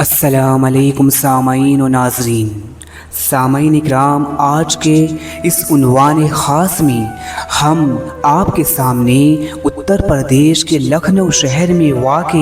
السلام علیکم سامعین و ناظرین۔ سامعین اکرام، آج کے اس عنوان خاص میں ہم آپ کے سامنے اتر پردیش کے لکھنؤ شہر میں واقع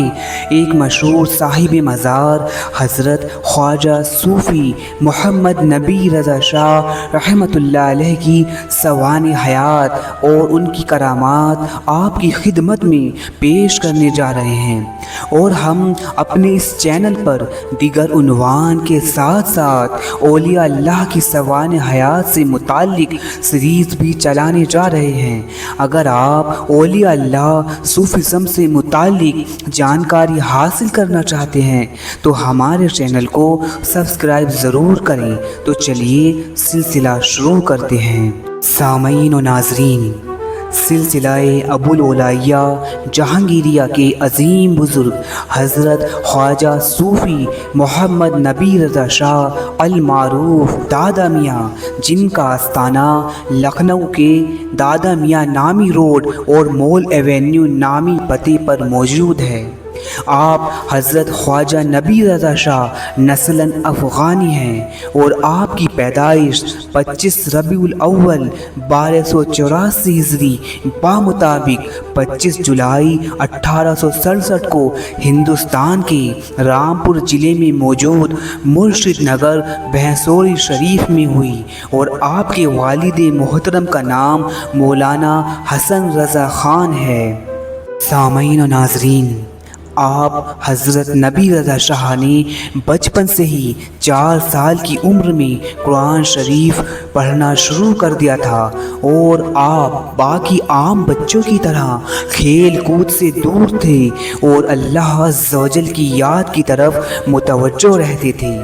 ایک مشہور صاحب مزار حضرت خواجہ صوفی محمد نبی رضا شاہ رحمۃ اللہ علیہ کی سوانح حیات اور ان کی کرامات آپ کی خدمت میں پیش کرنے جا رہے ہیں، اور ہم اپنے اس چینل پر دیگر عنوان کے ساتھ ساتھ اولیاء اللہ کی سوانح حیات سے متعلق سیریز بھی چلانے جا رہے ہیں۔ اگر آپ اولیاء اللہ صوفیزم سے متعلق جانکاری حاصل کرنا چاہتے ہیں تو ہمارے چینل کو سبسکرائب ضرور کریں۔ تو چلیے سلسلہ شروع کرتے ہیں۔ سامعین و ناظرین، سلسلہ ابو الاولیاء جہانگیریہ کے عظیم بزرگ حضرت خواجہ صوفی محمد نبی رضا شاہ المعروف دادا میاں، جن کا آستانہ لکھنؤ کے دادا میاں نامی روڈ اور مول ایونیو نامی پتے پر موجود ہے۔ آپ حضرت خواجہ نبی رضا شاہ نسلاً افغانی ہیں اور آپ کی پیدائش 25 ربیع الاول 1284 ہجری بمطابق 25 جولائی 1867 کو ہندوستان کے رامپور ضلع میں موجود مرشد نگر بھینسوری شریف میں ہوئی، اور آپ کے والد محترم کا نام مولانا حسن رضا خان ہے۔ سامعین و ناظرین، آپ حضرت نبی رضا شاہ نے بچپن سے ہی 4 سال کی عمر میں قرآن شریف پڑھنا شروع کر دیا تھا، اور آپ باقی عام بچوں کی طرح کھیل کود سے دور تھے اور اللہ عز و جل کی یاد کی طرف متوجہ رہتے تھے۔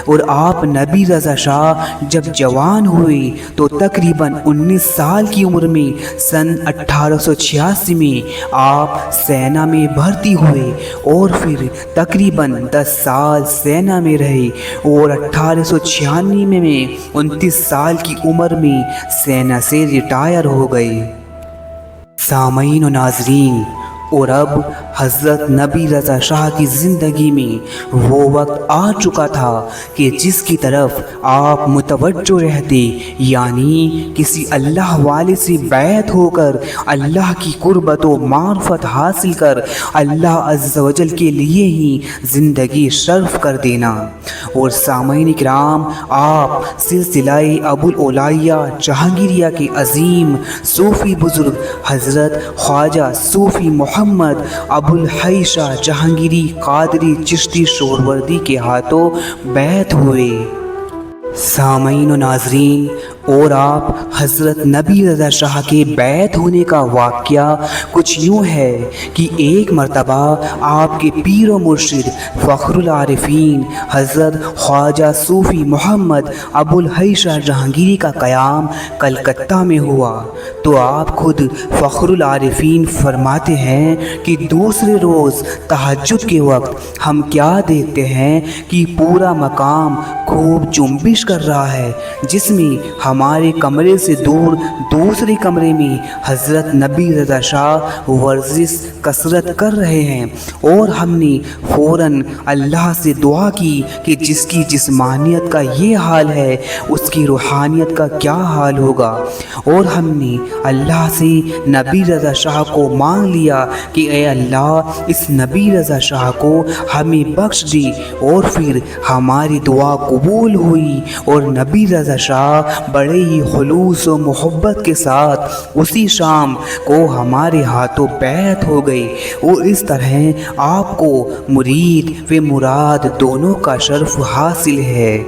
اور آپ نبی رضا شاہ جب جوان ہوئے تو تقریباً 19 سال کی عمر میں سن 1886 میں آپ سینا میں بھرتی ہوئے، اور پھر تقریباً 10 سال سینا میں رہے، اور 1896 میں 29 سال کی عمر میں سینا سے ریٹائر ہو گئے۔ سامعین و ناظرین، اور اب حضرت نبی رضا شاہ کی زندگی میں وہ وقت آ چکا تھا کہ جس کی طرف آپ متوجہ رہتے، یعنی کسی اللہ والے سے بیعت ہو کر اللہ کی قربت و معرفت حاصل کر اللہ عز و جل کے لیے ہی زندگی صرف کر دینا۔ اور سامعین کرام، آپ سلسلہ ابو الاولیاء جہانگیریہ کے عظیم صوفی بزرگ حضرت خواجہ صوفی محمد ابو الحی شاہ جہانگیری قادری چشتی سہروردی کے ہاتھوں بیعت ہوئے۔ سامعین و ناظرین، اور آپ حضرت نبی رضا شاہ کے بیعت ہونے کا واقعہ کچھ یوں ہے کہ ایک مرتبہ آپ کے پیر و مرشد فخر العارفین حضرت خواجہ صوفی محمد ابو الحی شاہ جہانگیری کا قیام کلکتہ میں ہوا، تو آپ خود فخر العارفین فرماتے ہیں کہ دوسرے روز تہجد کے وقت ہم کیا دیکھتے ہیں کہ پورا مقام خوب جنبش کر رہا ہے، جس میں ہمارے کمرے سے دور دوسرے کمرے میں حضرت نبی رضا شاہ ورزش کثرت کر رہے ہیں، اور ہم نے فوراً اللہ سے دعا کی کہ جس کی جسمانیت کا یہ حال ہے اس کی روحانیت کا کیا حال ہوگا، اور ہم نے اللہ سے نبی رضا شاہ کو مانگ لیا کہ اے اللہ، اس نبی رضا شاہ کو ہمیں بخش دی، اور پھر ہماری دعا قبول ہوئی، اور نبی رضا شاہ بڑے ہی خلوص و محبت کے ساتھ اسی شام کو ہمارے ہاتھوں بیعت ہو گئی، اور اس طرح آپ کو مرید و مراد دونوں کا شرف حاصل ہے۔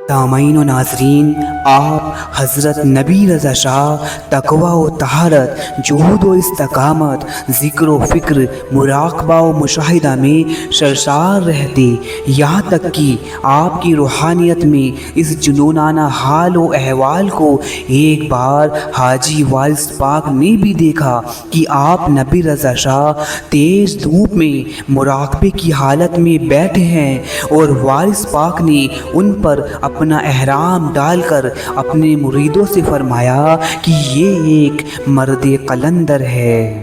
سامعین و ناظرین، آپ حضرت نبی رضا شاہ تقوی و طہارت، جہود و استقامت، ذکر و فکر، مراقبہ و مشاہدہ میں سرشار رہتے، یہاں تک کہ آپ کی روحانیت میں اس جنونانہ حال و احوال کو ایک بار حاجی وارث پاک نے بھی دیکھا کہ آپ نبی رضا شاہ تیز دھوپ میں مراقبے کی حالت میں بیٹھے ہیں، اور وارث پاک نے ان پر اپنا احرام ڈال کر اپنے مریدوں سے فرمایا کہ یہ ایک مرد قلندر ہے۔